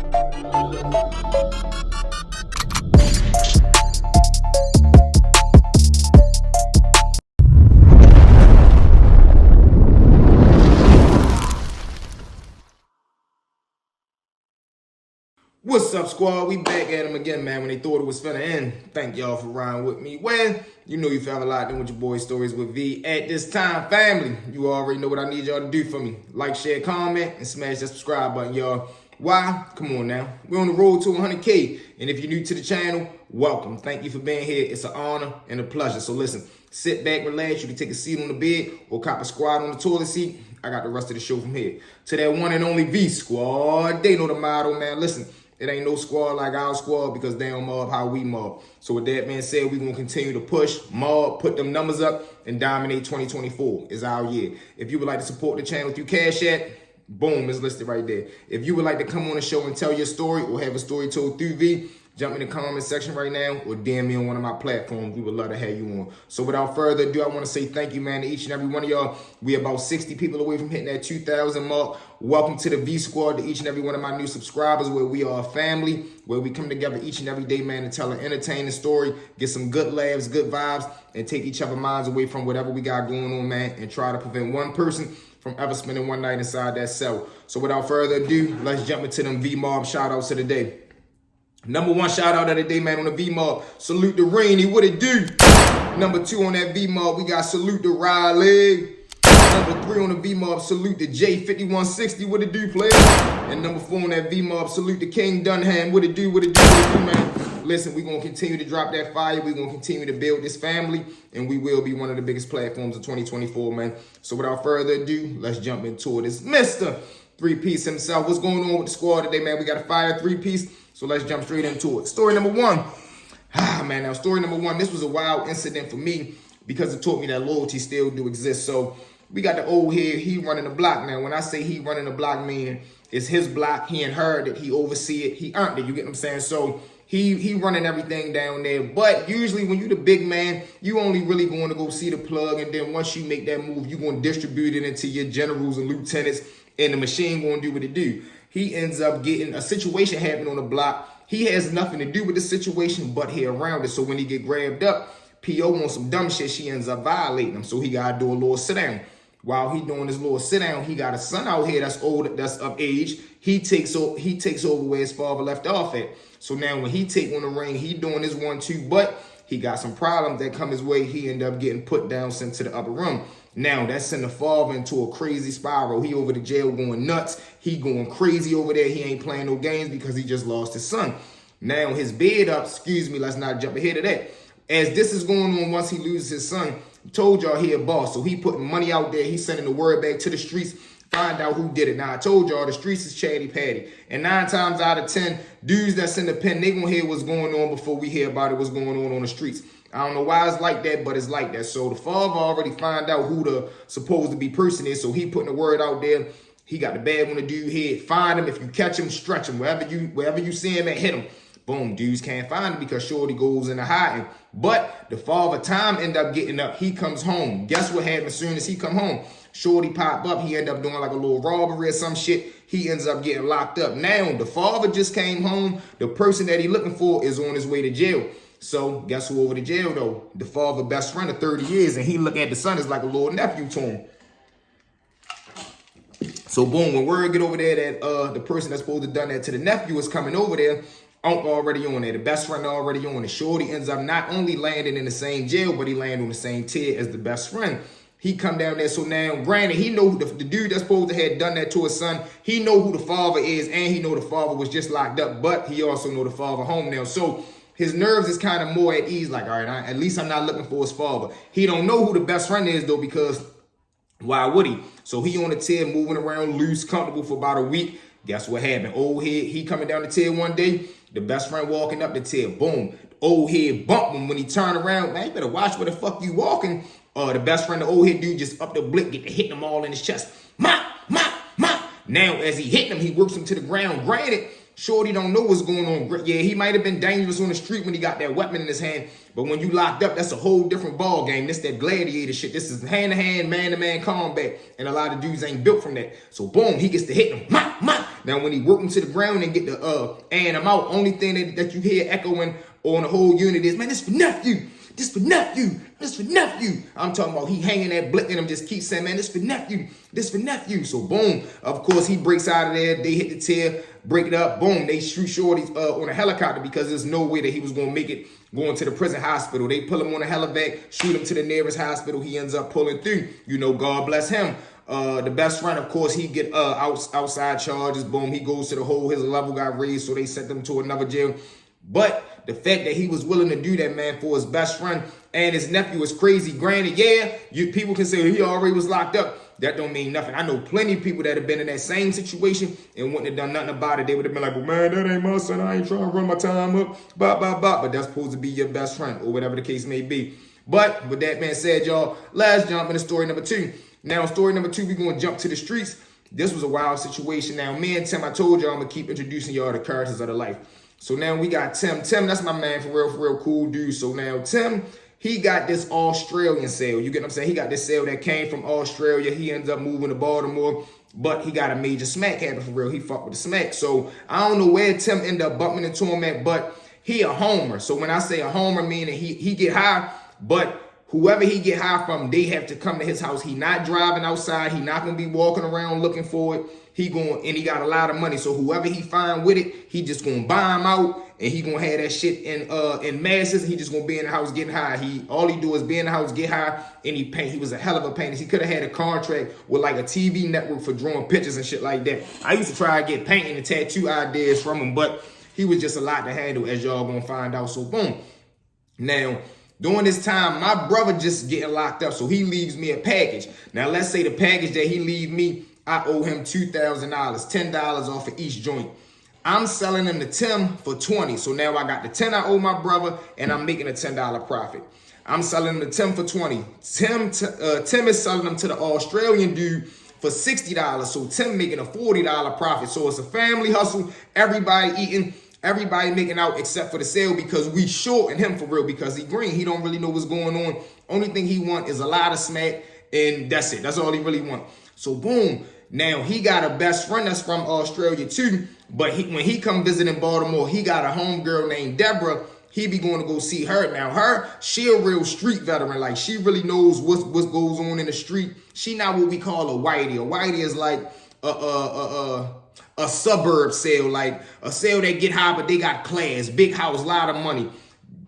What's up, squad? We back at them again, man. When they thought it was finna end, thank y'all for riding with me. Well, you know you found locked in with your boy Stories with V. At this time, family, you already know what I need y'all to do for me. Like, share, comment, and smash that subscribe button, y'all. Why? Come on now. We're on the road to 100K. And if you're new to the channel, welcome. Thank you for being here. It's an honor and a pleasure. So listen, sit back, relax. You can take a seat on the bed or cop a squad on the toilet seat. I got the rest of the show from here. To that one and only V squad. They know the motto, man. Listen. It ain't no squad like our squad because they don't mob how we mob. So with that being said, we're going to continue to push, mob, put them numbers up, and dominate 2024 is our year. If you would like to support the channel through Cash App, boom, it's listed right there. If you would like to come on the show and tell your story or have a story told through V, jump in the comment section right now or DM me on one of my platforms. We would love to have you on. So without further ado, I want to say thank you, man, to each and every one of y'all. We about 60 people away from hitting that 2,000 mark. Welcome to the V Squad, to each and every one of my new subscribers, where we are a family, where we come together each and every day, man, to tell an entertaining story, get some good laughs, good vibes, and take each other's minds away from whatever we got going on, man, and try to prevent one person from ever spending one night inside that cell. So without further ado, let's jump into them V-Mob shout-outs of the day. Number one shout out of the day, man, on the V-Mob. Salute to Rainy, what it do? Number two on that V-Mob, we got salute to Riley. Number three on the V-Mob, salute to J5160, what it do, player? And number four on that V-Mob, salute to King Dunham, what it do, what it do, what it do, man? Listen, we're going to continue to drop that fire. We're going to continue to build this family, and we will be one of the biggest platforms of 2024, man. So without further ado, let's jump into it. It's Mr. Three-Piece himself. What's going on with the squad today, man? We got a fire three-piece. So let's jump straight into it. Story number one. Now story number one, this was a wild incident for me because it taught me that loyalty still do exist. So we got the old head, he running the block. Now, when I say he running the block, meaning it's his block, he inherited it, he oversee it, he earned it, you get what I'm saying? So he running everything down there. But usually when you the big man, you only really going to go see the plug, and then once you make that move, you going to distribute it into your generals and lieutenants, and the machine going to do what it do. He ends up getting a situation happen on the block. He has nothing to do with the situation, but he around it. So when he get grabbed up, P.O. wants some dumb shit. She ends up violating him. So he got to do a little sit down. While he doing his little sit down, he got a son out here that's old, that's of age. He takes over where his father left off at. So now when he take on the ring, he doing his 1-2, but he got some problems that come his way. He end up getting put down, sent to the upper room. Now, that sent the father into a crazy spiral. He over to jail going nuts. He going crazy over there. He ain't playing no games because he just lost his son. Now, his bed up, excuse me, let's not jump ahead of that. As this is going on, once he loses his son, I told y'all he a boss. So he putting money out there. He sending the word back to the streets. Find out who did it. Now, I told y'all the streets is chatty patty. And 9 times out of 10, dudes that's in the pen, they gonna hear what's going on before we hear about it, what's going on the streets. I don't know why it's like that, but it's like that. So the father already find out who the supposed to be person is. So he putting the word out there. He got the bad on the dude head. Find him. If you catch him, stretch him. Wherever you see him at, hit him. Boom, dudes can't find him because Shorty goes into hiding. But the father time end up getting up. He comes home. Guess what happens as soon as he come home? Shorty pop up. He end up doing like a little robbery or some shit. He ends up getting locked up. Now, the father just came home. The person that he looking for is on his way to jail. So guess who over to jail though? The father best friend of 30 years, and he looking at the son as like a little nephew to him. So boom, when word get over there that the person that's supposed to done that to the nephew is coming over there, Uncle already on there, the best friend already on it. Shorty ends up not only landing in the same jail, but he landed on the same tier as the best friend. He come down there, so now, granted, he know the dude that's supposed to have done that to his son, he know who the father is, and he know the father was just locked up, but he also know the father home now. So his nerves is kind of more at ease, like, all right, at least I'm not looking for his father. He don't know who the best friend is, though, because why would he? So he on the tier, moving around loose, comfortable for about a week. Guess what happened? Old head, he coming down the tier one day, the best friend walking up the tier, boom. Old head bump him when he turn around. Man, you better watch where the fuck you walking. The best friend, the old head dude, just up the blick, get to hitting him all in his chest. Mop, mop, mop. Now, as he hit him, he works him to the ground. Granted, Shorty don't know what's going on. Yeah, he might have been dangerous on the street when he got that weapon in his hand, but when you locked up, that's a whole different ball game. This that gladiator shit. This is hand-to-hand, man-to-man combat, and a lot of dudes ain't built from that. So boom, he gets to hit him. Now when he work him to the ground and get the and him out, only thing that you hear echoing on the whole unit is, man, this for nephew. This for nephew. This for nephew. I'm talking about he hanging that blick and him just keep saying, man, this for nephew. This for nephew. So boom, of course he breaks out of there. They hit the tail, break it up. Boom, they shoot Shorty on a helicopter because there's no way that he was gonna make it going to the prison hospital. They pull him on a helivac, shoot him to the nearest hospital. He ends up pulling through. You know, God bless him. The best friend, of course, he get outside charges. Boom, he goes to the hole. His level got raised, so they sent him to another jail. But the fact that he was willing to do that, man, for his best friend and his nephew is crazy. Granted, yeah, people can say he already was locked up. That don't mean nothing. I know plenty of people that have been in that same situation and wouldn't have done nothing about it. They would have been like, well, man, that ain't my son. I ain't trying to run my time up. But that's supposed to be your best friend or whatever the case may be. But with that being said, y'all, let's jump into story number 2. Now, story number 2, we're going to jump to the streets. This was a wild situation. Now, me and Tim, I told y'all I'm going to keep introducing y'all the characters of the life. So now we got Tim. Tim, that's my man, for real, cool dude. So now Tim, he got this Australian sale. You get what I'm saying? He got this sale that came from Australia. He ends up moving to Baltimore, but he got a major smack habit for real. He fucked with the smack. So I don't know where Tim ended up bumping into him at, but he a homer. So when I say a homer, meaning he get high, but whoever he get high from, they have to come to his house. He not driving outside. He not going to be walking around looking for it. He got a lot of money. So whoever he find with it, he just going to buy him out, and he going to have that shit in masses. He just going to be in the house getting high. All he do is be in the house, get high, and he paint. He was a hell of a painter. He could have had a contract with like a TV network for drawing pictures and shit like that. I used to try to get painting and tattoo ideas from him, but he was just a lot to handle, as y'all going to find out. So boom. Now, during this time, my brother just getting locked up, so he leaves me a package. Now, let's say the package that he leave me, I owe him $2,000, $10 off of each joint. I'm selling them to Tim for $20. So now I got the $10 I owe my brother, and I'm making a $10 profit. I'm selling them to Tim for $20. Tim is selling them to the Australian dude for $60. So Tim making a $40 profit. So it's a family hustle. Everybody eating. Everybody making out except for the sale because we shorting him for real because he green. He don't really know what's going on. Only thing he want is a lot of smack, and that's it. That's all he really want. So boom. Now he got a best friend that's from Australia too. But when he come visit in Baltimore, he got a homegirl named Deborah. He be going to go see her. Now she a real street veteran. Like she really knows what goes on in the street. She not what we call a whitey. A whitey is like a suburb sale, like a sale that get high, but they got class, big house, a lot of money.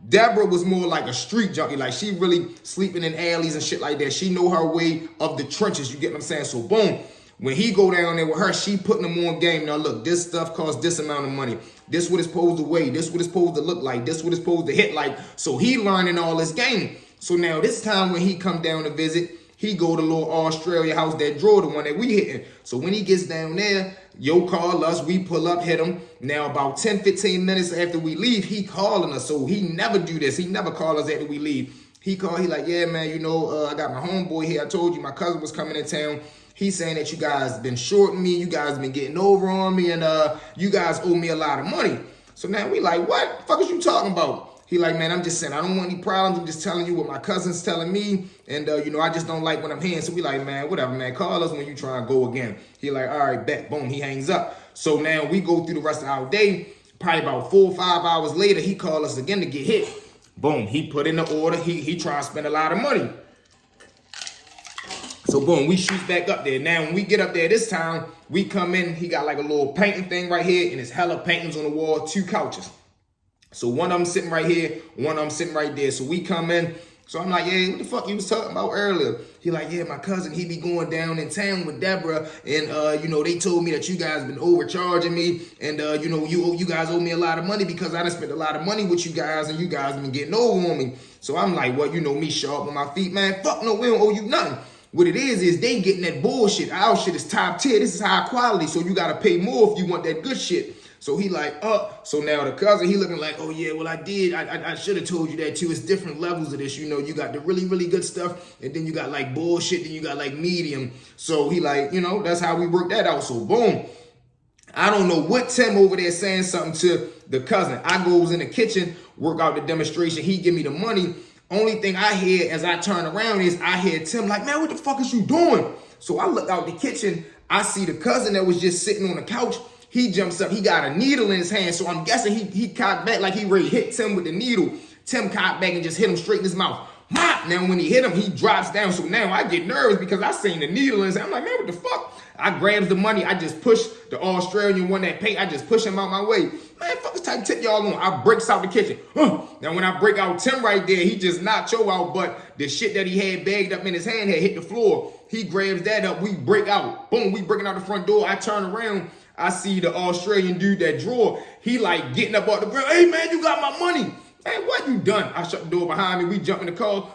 Deborah was more like a street junkie. Like she really sleeping in alleys and shit like that. She know her way of the trenches. You get what I'm saying? So boom, when he go down there with her, she putting him on game. Now look, this stuff costs this amount of money. This what it's supposed to weigh. This what it's supposed to look like. This what it's supposed to hit like. So he learning all this game. So now this time when he come down to visit, he go to little Australia house that draw the one that we hitting. So when he gets down there, yo call us, we pull up, hit him. Now about 10, 15 minutes after we leave, he calling us. So he never do this. He never call us after we leave. He like, yeah, man, you know, I got my homeboy here. I told you my cousin was coming in town. He's saying that you guys been shorting me. You guys been getting over on me. And you guys owe me a lot of money. So now we like, what the fuck is you talking about? He like, man, I'm just saying, I don't want any problems. I'm just telling you what my cousin's telling me. And, you know, I just don't like when I'm here. So we like, man, whatever, man. Call us when you try and go again. He like, all right, bet. Boom, he hangs up. So now we go through the rest of our day. Probably about 4 or 5 hours later, he called us again to get hit. Boom, he put in the order. He try to spend a lot of money. So boom, we shoot back up there. Now, when we get up there this time, we come in. He got like a little painting thing right here. And it's hella paintings on the wall, 2 couches. So one of them sitting right here, one of them sitting right there. So we come in. So I'm like, yeah, what the fuck you was talking about earlier? He like, yeah, my cousin, he be going down in town with Deborah. And, you know, they told me that you guys been overcharging me. And, you know, you guys owe me a lot of money because I done spent a lot of money with you guys. And you guys been getting over on me. So I'm like, what, you know, me sharp on my feet, man. Fuck no, we don't owe you nothing. What it is they getting that bullshit. Our shit is top tier. This is high quality. So you got to pay more if you want that good shit. So he like, so now the cousin, he looking like, oh yeah, well I did. I should have told you that too. It's different levels of this. You know, you got the really, really good stuff. And then you got like bullshit. Then you got like medium. So he like, you know, that's how we work that out. So boom. I don't know what Tim over there saying something to the cousin. I goes in the kitchen, work out the demonstration. He give me the money. Only thing I hear as I turn around is I hear Tim like, man, what the fuck is you doing? So I look out the kitchen. I see the cousin that was just sitting on the couch. He jumps up. He got a needle in his hand. So I'm guessing he cocked back like he ready hit Tim with the needle. Tim cocked back and just hit him straight in his mouth. Mop! Now when he hit him, he drops down. So now I get nervous because I seen the needle in his hand. I'm like, man, what the fuck? I grabs the money. I just push the Australian one that paid. I just push him out my way. Man, fuck this type of tip y'all on. I breaks out the kitchen. Now when I break out Tim right there, he just knocked Joe out, but the shit that he had bagged up in his hand had hit the floor. He grabs that up. We break out. Boom, we breaking out the front door. I turn around. I see the Australian dude, that drawer. He like getting up off the ground. Hey, man, you got my money. Hey, what you done? I shut the door behind me. We jump in the car.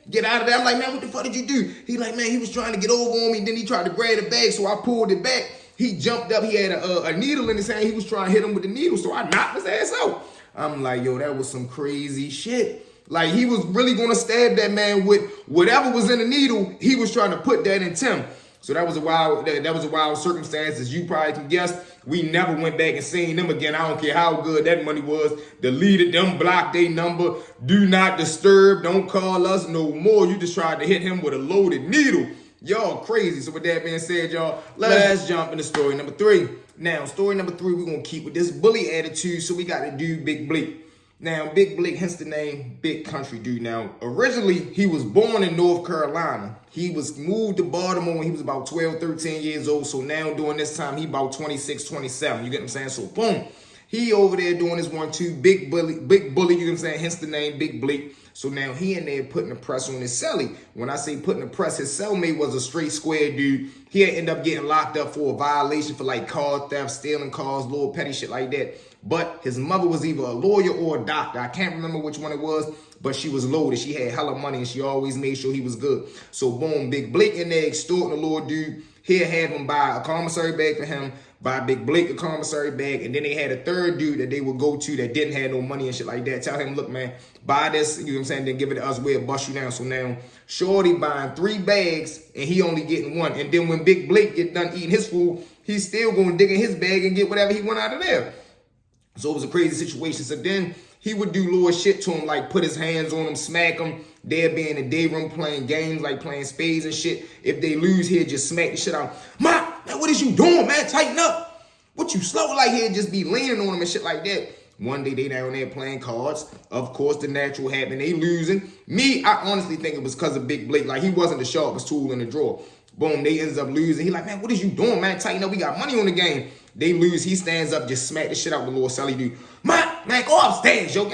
Get out of there. I'm like, man, what the fuck did you do? He like, man, he was trying to get over on me. Then he tried to grab the bag, so I pulled it back. He jumped up. He had a needle in his hand. He was trying to hit him with the needle, so I knocked his ass out. I'm like, yo, that was some crazy shit. Like, he was really going to stab that man with whatever was in the needle. He was trying to put that in Tim. So that was a wild circumstance, as you probably can guess. We never went back and seen them again. I don't care how good that money was. Deleted them, blocked their number. Do not disturb. Don't call us no more. You just tried to hit him with a loaded needle. Y'all crazy. So with that being said, y'all, let's jump into story number 3. Now, story number 3, we're going to keep with this bully attitude. So we got to do Big Blake. Now, Big Blake, hence the name, big country dude. Now, originally, he was born in North Carolina. He was moved to Baltimore when he was about 12, 13 years old. So now, during this time, he about 26, 27. You get what I'm saying? So, boom. He over there doing his 1-2. Big bully, you get what I'm saying? Hence the name, Big Blake. So now he in there putting the press on his cellie. When I say putting the press, his cellmate was a straight square dude. He had ended up getting locked up for a violation for like car theft, stealing cars, little petty shit like that. But his mother was either a lawyer or a doctor. I can't remember which one it was, but she was loaded. She had hella money and she always made sure he was good. So boom, Big Blake in there extorting the little dude. He'll have him buy a commissary bag for him, buy Big Blake a commissary bag, and then they had a third dude that they would go to that didn't have no money and shit like that. Tell him, look, man, buy this, you know what I'm saying, then give it to us, we'll bust you down. So now, Shorty buying 3 bags, and he only getting 1. And then when Big Blake get done eating his food, he's still going to dig in his bag and get whatever he want out of there. So it was a crazy situation. So then he would do little shit to him, like put his hands on him, smack him. They'd be in the day room playing games, like playing spades and shit. If they lose, he'd just smack the shit out. Ma, man, what is you doing, man? Tighten up. What you slow? Like, he'd just be leaning on him and shit like that. One day they down there playing cards. Of course, the natural happened. They losing. Me, I honestly think it was because of Big Blake. Like, he wasn't the sharpest tool in the drawer. Boom, they ends up losing. He like, man, what is you doing, man? Tighten up. We got money on the game. They lose. He stands up, just smack the shit out with little Sally dude. Man, go upstairs, yo.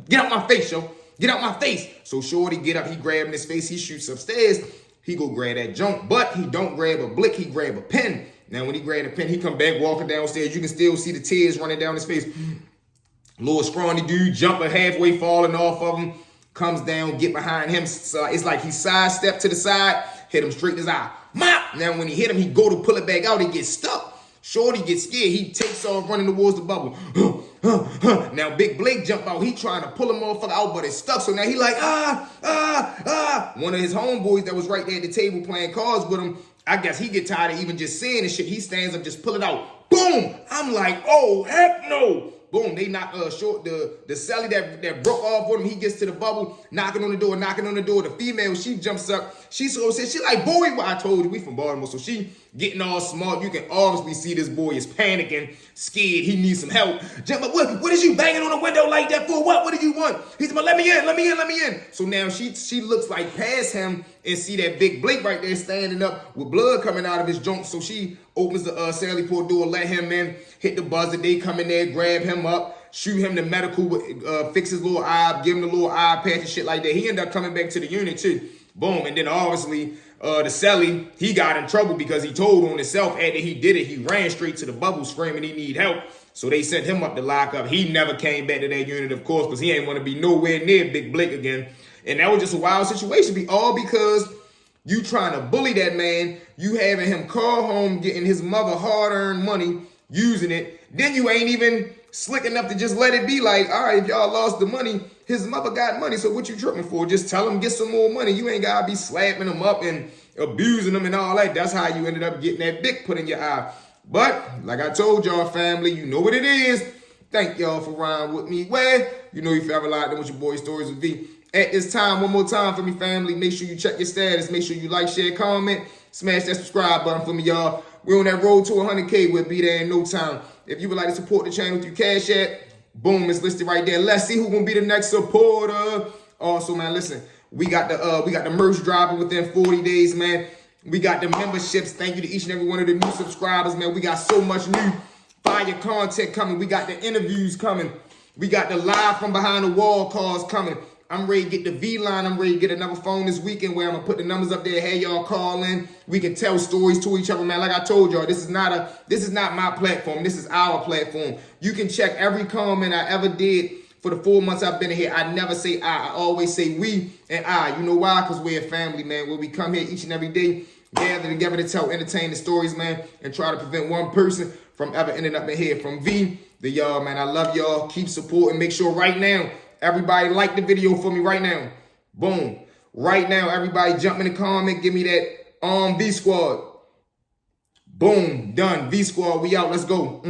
Get out my face, yo. Get out my face. So Shorty get up. He grab in his face. He shoots upstairs. He go grab that junk. But he don't grab a blick. He grab a pen. Now, when he grab a pen, he come back walking downstairs. You can still see the tears running down his face. Little scrawny dude jumping halfway, falling off of him. Comes down, get behind him. So it's like he sidestepped to the side, hit him straight in his eye. Mop! Now, when he hit him, he go to pull it back out. He gets stuck. Shorty gets scared. He takes off running towards the bubble. Now, Big Blake jump out. He trying to pull a motherfucker out, but it's stuck. So now he like, One of his homeboys that was right there at the table playing cards with him, I guess he get tired of even just saying this shit. He stands up, just pull it out. Boom! I'm like, oh, heck no. Boom, they knock short the celly that broke off with him. He gets to the bubble, knocking on the door. The female, she jumps up. She like, boy, well, I told you, we from Baltimore. So she getting all smart. You can obviously see this boy is panicking, scared. He needs some help. Jump up, what is you banging on the window like that for? What do you want? He's like, let me in. So now she looks like past him and see that Big Blake right there standing up with blood coming out of his junk. So she opens the Sally Port door, let him in, hit the buzzer. They come in there, grab him up, shoot him to medical, fix his little eye, give him the little eye patch and shit like that. He ended up coming back to the unit too. Boom. And then obviously the Sally, he got in trouble because he told on himself after he did it. He ran straight to the bubble screaming he need help. So they sent him up to lock up. He never came back to that unit, of course, because he ain't want to be nowhere near Big Blake again. And that was just a wild situation. All because you trying to bully that man. You having him call home, getting his mother hard-earned money, using it. Then you ain't even slick enough to just let it be like, all right, if y'all lost the money, his mother got money, so what you tripping for? Just tell him get some more money. You ain't got to be slapping him up and abusing him and all that. That's how you ended up getting that dick put in your eye. But like I told y'all, family, you know what it is. Thank y'all for riding with me. Well, you know you forever locked in with your boy Stories with V. At this time, one more time for me, family. Make sure you check your status. Make sure you like, share, comment. Smash that subscribe button for me, y'all. We're on that road to 100K. We'll be there in no time. If you would like to support the channel through Cash App, boom, it's listed right there. Let's see who's gonna be the next supporter. Also, man, listen, we got the merch dropping within 40 days, man. We got the memberships. Thank you to each and every one of the new subscribers, man. We got so much new fire content coming. We got the interviews coming. We got the live from behind the wall calls coming. I'm ready to get the V line. I'm ready to get another phone this weekend where I'm gonna put the numbers up there. Hey, y'all call in. We can tell stories to each other, man. Like I told y'all, this is not my platform. This is our platform. You can check every comment I ever did for the 4 months I've been here. I never say I always say we and I. You know why? Because we're a family, man. Where we come here each and every day, gather together to tell entertaining stories, man, and try to prevent one person from ever ending up in here. From V to y'all, man. I love y'all. Keep supporting. Make sure right now, everybody like the video for me right now. Boom. Right now, everybody jump in the comment. Give me that V Squad. Boom. Done. V Squad. We out. Let's go.